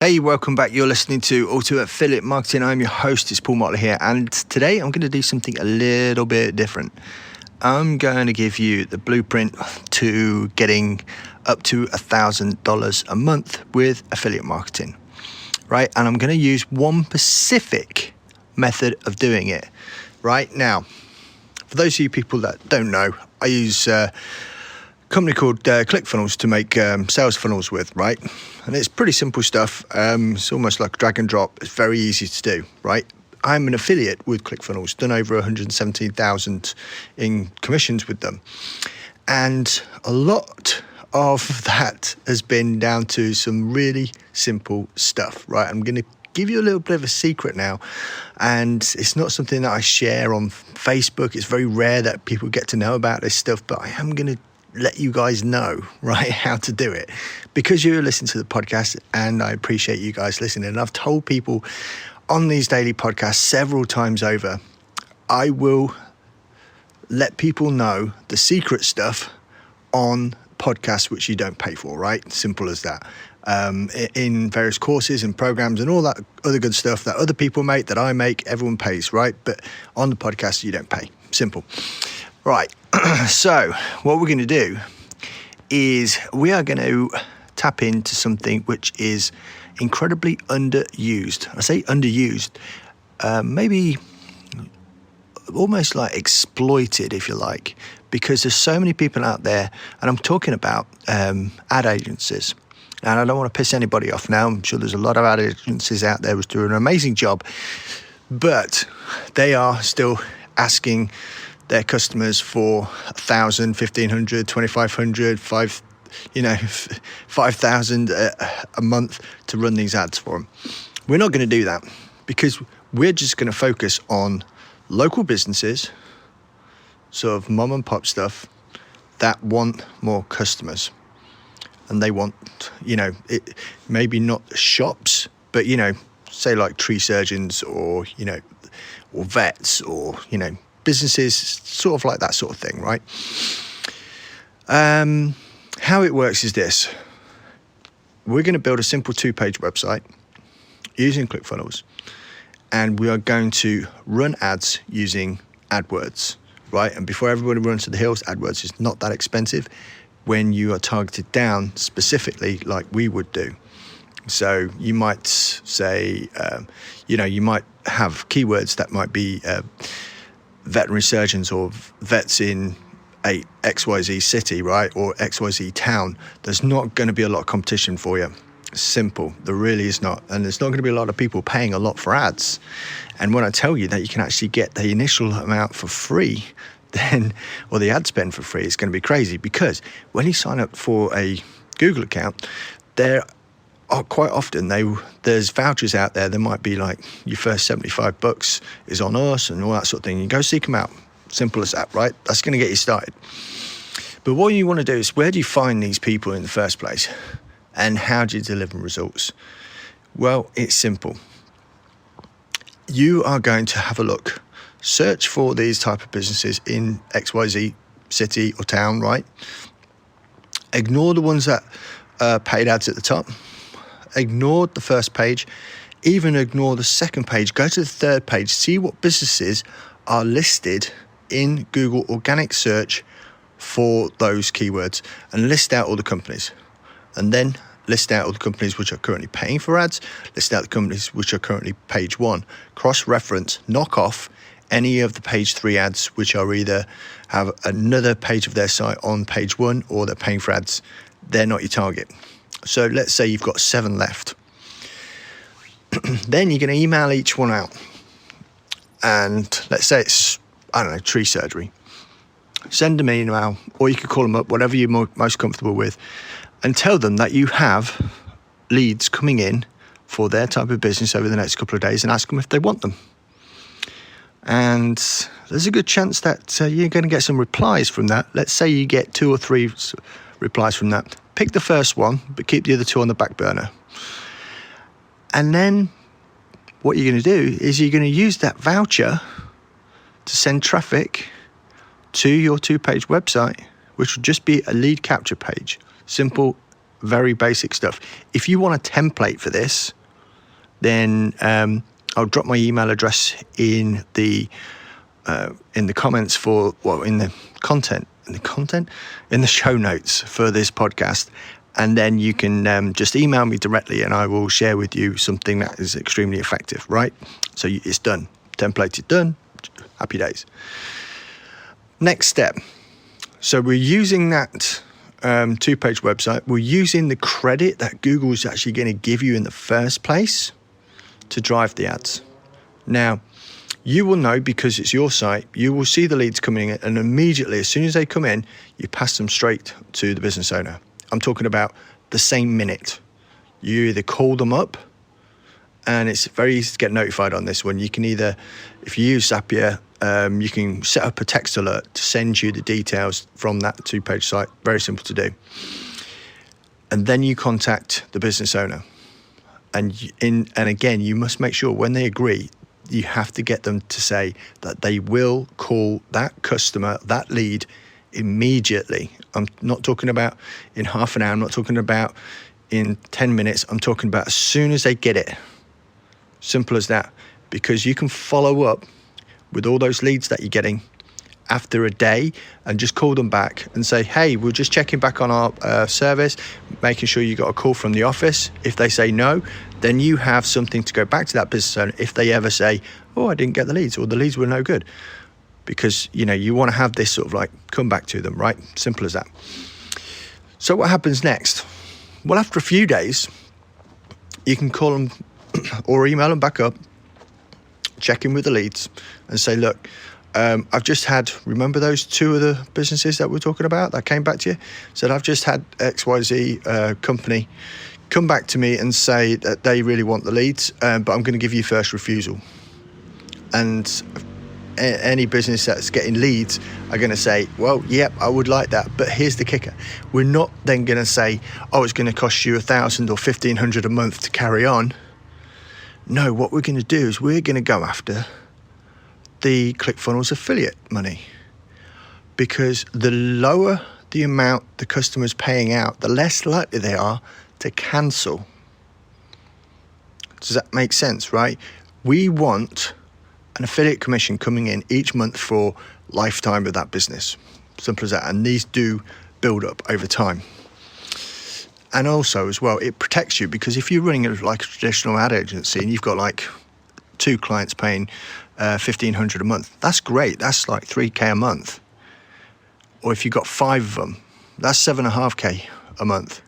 Hey, welcome back. You're listening to Ultimate Affiliate Marketing. I'm your host, it's Paul Motley here, and today I'm going to do something a little bit different. I'm going to give you the blueprint to getting up to $1,000 a month with affiliate marketing, right? And I'm going to use one specific method of doing it. Right now, for those of you people that don't know, I use company called ClickFunnels to make sales funnels with, right? And it's pretty simple stuff. It's almost like drag and drop. It's very easy to do, right? I'm an affiliate with ClickFunnels, done over 117,000 in commissions with them. And a lot of that has been down to some really simple stuff, right? I'm going to give you a little bit of a secret now, and it's not something that I share on Facebook. It's very rare that people get to know about this stuff, but I am going to let you guys know, right, how to do it, because you listen to the podcast and I appreciate you guys listening. And I've told people on these daily podcasts several times over, I will let people know the secret stuff on podcasts which you don't pay for, right? Simple as that. In various courses and programs and all that other good stuff that other people make, that I make, everyone pays, right? But on the podcast, you don't pay. Simple. Right. So what we're going to do is we are going to tap into something which is incredibly underused. I say underused, maybe almost like exploited, if you like, because there's so many people out there, and I'm talking about ad agencies. And I don't want to piss anybody off now. I'm sure there's a lot of ad agencies out there who's doing an amazing job, but they are still asking their customers for 1,000, 1,500, 2,500, 5,000 a month to run these ads for them. We're not going to do that, because we're just going to focus on local businesses, sort of mom and pop stuff, that want more customers. And they want, it maybe not shops, but, say like tree surgeons or vets or, businesses, sort of like that sort of thing, right? How it works is this. We're going to build a simple 2-page website using ClickFunnels, and we are going to run ads using AdWords, right? And before everybody runs to the hills, AdWords is not that expensive when you are targeted down specifically like we would do. So you might say, you might have keywords that might be veterinary surgeons or vets in a XYZ city, right? Or XYZ town. There's not going to be a lot of competition for you. Simple. There really is not. And there's not going to be a lot of people paying a lot for ads. And when I tell you that you can actually get the initial amount for free, or the ad spend for free, it's going to be crazy, because when you sign up for a Google account, there are quite often there's vouchers out there. There might be like your first $75 is on us and all that sort of thing. You go seek them out. Simple as that, right? That's going to get you started. But what you want to do is, where do you find these people in the first place, and how do you deliver results? Well, it's simple. You are going to have a look. Search for these type of businesses in XYZ city or town, right? Ignore the ones that paid ads at the top. Ignore the first page. Even ignore the second page. Go to the third page. See what businesses are listed in Google organic search for those keywords, and list out all the companies. And then list out all the companies which are currently paying for ads. List out the companies which are currently page 1. Cross-reference, knock off any of the page 3 ads which are either have another page of their site on page 1 or they're paying for ads. They're not your target. So let's say you've got 7 left. Then you're going to email each one out. And let's say it's, tree surgery. Send them an email, or you could call them up, whatever you're most comfortable with, and tell them that you have leads coming in for their type of business over the next couple of days, and ask them if they want them. And there's a good chance that you're going to get some replies from that. Let's say you get 2 or 3 replies from that. Pick the first one, but keep the other 2 on the back burner. And then what you're going to do is you're going to use that voucher to send traffic to your 2-page website, which will just be a lead capture page. Simple, very basic stuff. If you want a template for this, then I'll drop my email address in the comments in the show notes for this podcast. And then you can just email me directly and I will share with you something that is extremely effective, right? So it's done. Template is done. Happy days. Next step. So we're using that 2-page website. We're using the credit that Google is actually going to give you in the first place to drive the ads. Now, you will know because it's your site, you will see the leads coming in, and immediately, as soon as they come in, you pass them straight to the business owner. I'm talking about the same minute. You either call them up, and it's very easy to get notified on this one. You can either, if you use Zapier, you can set up a text alert to send you the details from that 2-page site. Very simple to do. And then you contact the business owner. And again, you must make sure when they agree, you have to get them to say that they will call that customer, that lead, immediately. I'm not talking about in half an hour. I'm not talking about in 10 minutes. I'm talking about as soon as they get it. Simple as that. Because you can follow up with all those leads that you're getting after a day and just call them back and say, hey, we're just checking back on our service, making sure you got a call from the office. If they say no, then you have something to go back to that business owner if they ever say, oh, I didn't get the leads, or the leads were no good. Because, you want to have this sort of like come back to them, right? Simple as that. So what happens next? Well, after a few days, you can call them or email them back up, check in with the leads and say, look, I've just had, remember those 2 other businesses that we're talking about that came back to you? Said, I've just had XYZ company come back to me and say that they really want the leads, but I'm going to give you first refusal. And any business that's getting leads are going to say, well, yep, I would like that. But here's the kicker. We're not then going to say, oh, it's going to cost you $1,000 or $1,500 a month to carry on. No, what we're going to do is we're going to go after the ClickFunnels affiliate money, because the lower the amount the customer's paying out, the less likely they are to cancel. Does that make sense, right? We want an affiliate commission coming in each month for lifetime of that business. Simple as that. And these do build up over time. And also as well, it protects you, because if you're running like a traditional ad agency and you've got like 2 clients paying $1,500 a month, that's great. That's like $3,000 a month. Or if you've got 5 of them, that's $7,500 a month.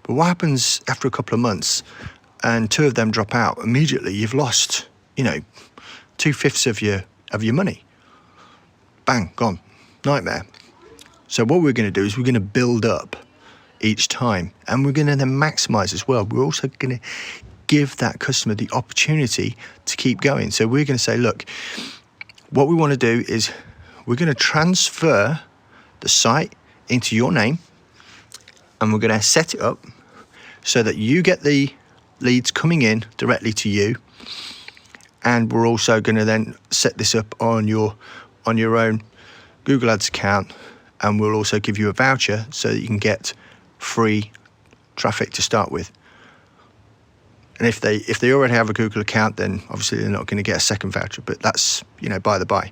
But what happens after a couple of months and 2 of them drop out? Immediately you've lost, 2/5 of your money. Bang, gone. Nightmare. So what we're going to do is we're going to build up each time, and we're going to then maximize as well. We're also going to give that customer the opportunity to keep going. So we're going to say, look, what we want to do is we're going to transfer the site into your name, and we're going to set it up so that you get the leads coming in directly to you. And we're also going to then set this up on your own Google Ads account, and we'll also give you a voucher so that you can get free traffic to start with. And if they already have a Google account, then obviously they're not going to get a second voucher, but that's, by the by.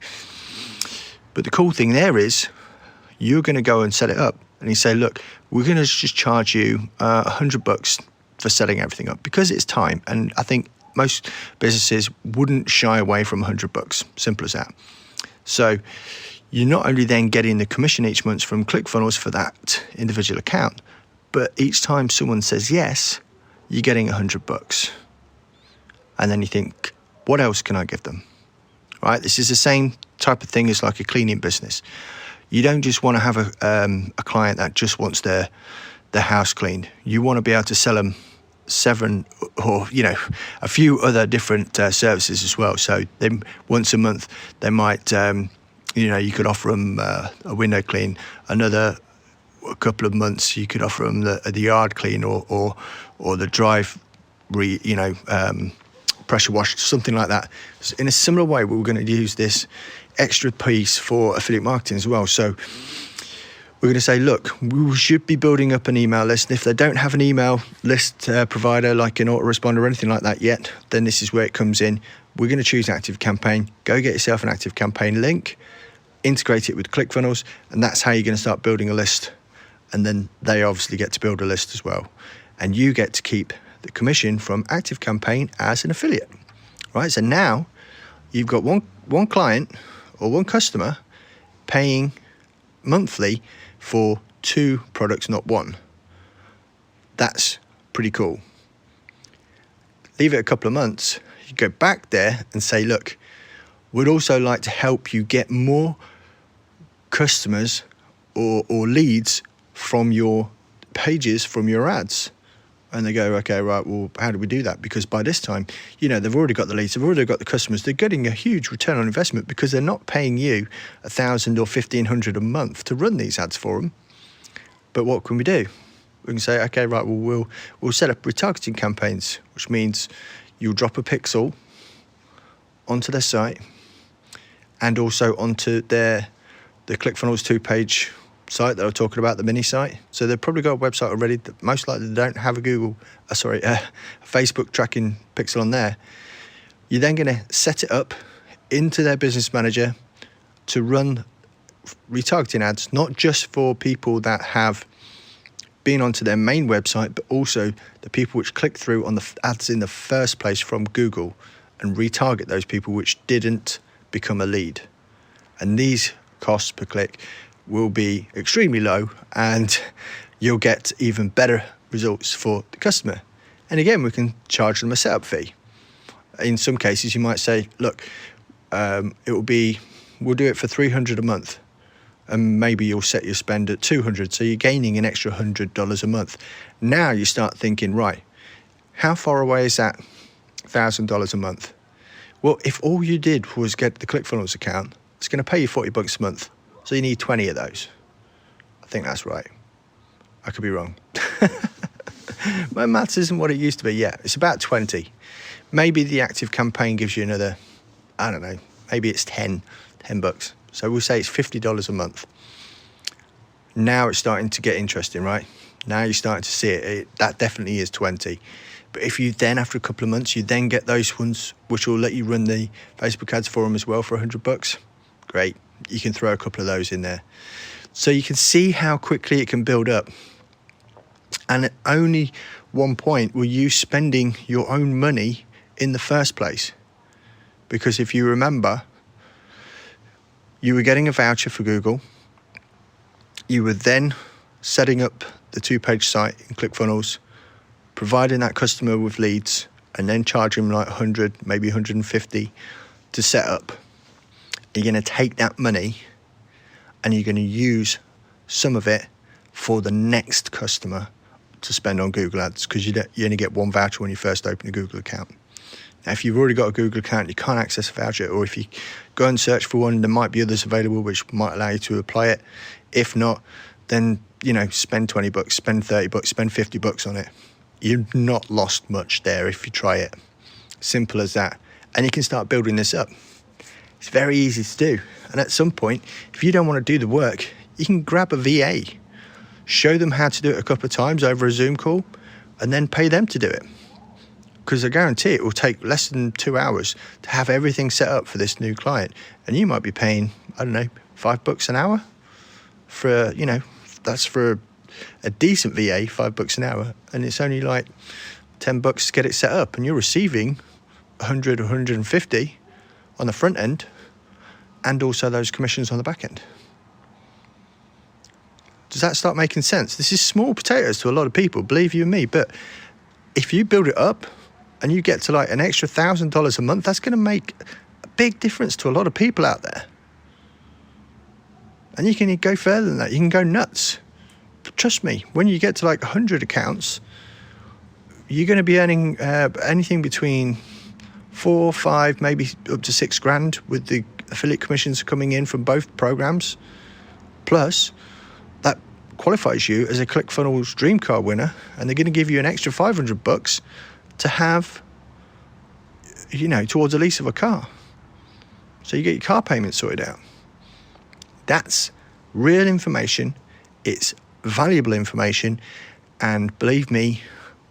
But the cool thing there is you're going to go and set it up, and you say, look, we're going to just charge you $100 for setting everything up, because it's time. And I think most businesses wouldn't shy away from $100. Simple as that. So you're not only then getting the commission each month from ClickFunnels for that individual account, but each time someone says yes, you're getting $100. And then you think, what else can I give them? Right? This is the same type of thing as like a cleaning business. You don't just want to have a client that just wants their house cleaned. You want to be able to sell them 7 or a few other different services as well. So then once a month they might you could offer them a window clean. Another couple of months you could offer them the yard clean or the drive pressure wash, something like that. So in a similar way, we're going to use this extra piece for affiliate marketing as well. So we're going to say, look, we should be building up an email list. And if they don't have an email list provider like an autoresponder or anything like that yet, then this is where it comes in. We're going to choose ActiveCampaign. Go get yourself an ActiveCampaign link, integrate it with ClickFunnels, and that's how you're going to start building a list. And then they obviously get to build a list as well. And you get to keep the commission from ActiveCampaign as an affiliate, right? So now you've got one client or one customer paying monthly for 2 products, not 1. That's pretty cool. Leave it a couple of months, you go back there and say, look, we'd also like to help you get more customers or leads from your pages, from your ads. And they go, okay, right, well, how do we do that? Because by this time, they've already got the leads, they've already got the customers, they're getting a huge return on investment because they're not paying you $1,000 or $1,500 a month to run these ads for them. But what can we do? We can say, okay, right, well, we'll set up retargeting campaigns, which means you'll drop a pixel onto their site and also onto the ClickFunnels 2-page site that I'm talking about, the mini site. So they've probably got a website already that most likely they don't have a Facebook tracking pixel on there. You're then going to set it up into their business manager to run retargeting ads, not just for people that have been onto their main website, but also the people which click through on the ads in the first place from Google, and retarget those people which didn't become a lead. And these costs per click will be extremely low, and you'll get even better results for the customer. And again, we can charge them a setup fee. In some cases, you might say, look, we'll do it for $300 a month, and maybe you'll set your spend at $200, so you're gaining an extra $100 a month. Now you start thinking, right, how far away is that $1,000 a month? Well, if all you did was get the ClickFunnels account, it's going to pay you $40 a month. So you need 20 of those. I think that's right. I could be wrong. My maths isn't what it used to be yet. It's about 20. Maybe the ActiveCampaign gives you another, I don't know, maybe it's $10 bucks. So we'll say it's $50 a month. Now it's starting to get interesting, right? Now you're starting to see it. That definitely is 20. But if you then, after a couple of months, you then get those ones which will let you run the Facebook ads for them as well for $100, great. You can throw a couple of those in there. So you can see how quickly it can build up. And at only one point were you spending your own money in the first place. Because if you remember, you were getting a voucher for Google. You were then setting up the 2-page site in ClickFunnels, providing that customer with leads, and then charging them like 100, maybe 150 to set up. You're going to take that money and you're going to use some of it for the next customer to spend on Google Ads, because you only get one voucher when you first open a Google account. Now, if you've already got a Google account, you can't access a voucher, or if you go and search for one, there might be others available which might allow you to apply it. If not, then, spend $20, spend $30, spend $50 on it. You've not lost much there if you try it. Simple as that. And you can start building this up. It's very easy to do. And at some point, if you don't want to do the work, you can grab a VA, show them how to do it a couple of times over a Zoom call, and then pay them to do it. Because I guarantee it will take less than 2 hours to have everything set up for this new client. And you might be paying, I don't know, $5 an hour for, that's for a decent VA, $5 an hour. And it's only like $10 to get it set up. And you're receiving 100 or 150 on the front end, and also those commissions on the back end. Does that start making sense? This is small potatoes to a lot of people, believe you me, but if you build it up and you get to like an extra $1,000 a month, that's going to make a big difference to a lot of people out there. And you can go further than that. You can go nuts. But trust me, when you get to like 100 accounts, you're going to be earning anything between 4, 5, maybe up to $6,000 with the affiliate commissions coming in from both programs. Plus, that qualifies you as a ClickFunnels Dream Car winner, and they're going to give you an extra $500 to have, towards the lease of a car. So you get your car payment sorted out. That's real information It's valuable information, and believe me,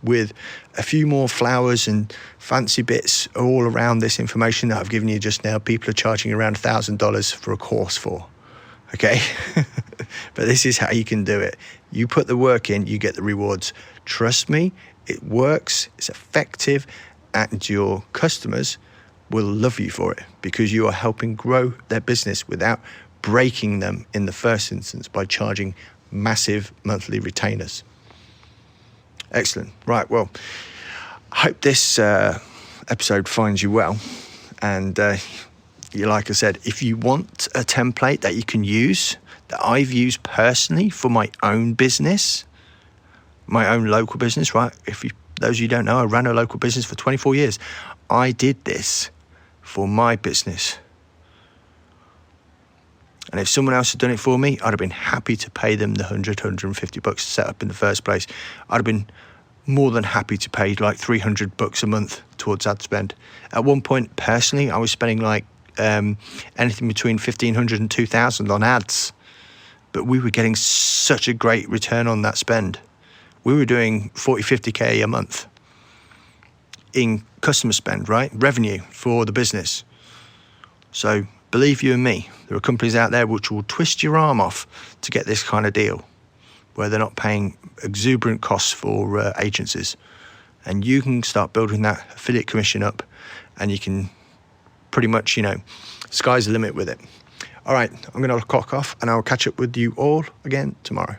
with a few more flowers and fancy bits all around this information that I've given you just now, people are charging around $1,000 for a course for. Okay? But this is how you can do it. You put the work in, you get the rewards. Trust me, it works, it's effective, and your customers will love you for it because you are helping grow their business without breaking them in the first instance by charging massive monthly retainers. Excellent. Right, well, I hope this episode finds you well. And like I said, if you want a template that you can use, that I've used personally for my own business, my own local business, right? Those of you who don't know, I ran a local business for 24 years. I did this for my business. And if someone else had done it for me, I'd have been happy to pay them the $150 to set up in the first place. I'd have been more than happy to pay like $300 a month towards ad spend. At one point, personally, I was spending like anything between $1,500 and $2,000 on ads. But we were getting such a great return on that spend. We were doing 40, 50K a month in customer spend, right? Revenue for the business. So believe you and me, there are companies out there which will twist your arm off to get this kind of deal where they're not paying exuberant costs for agencies. And you can start building that affiliate commission up, and you can pretty much, sky's the limit with it. All right, I'm going to clock off, and I'll catch up with you all again tomorrow.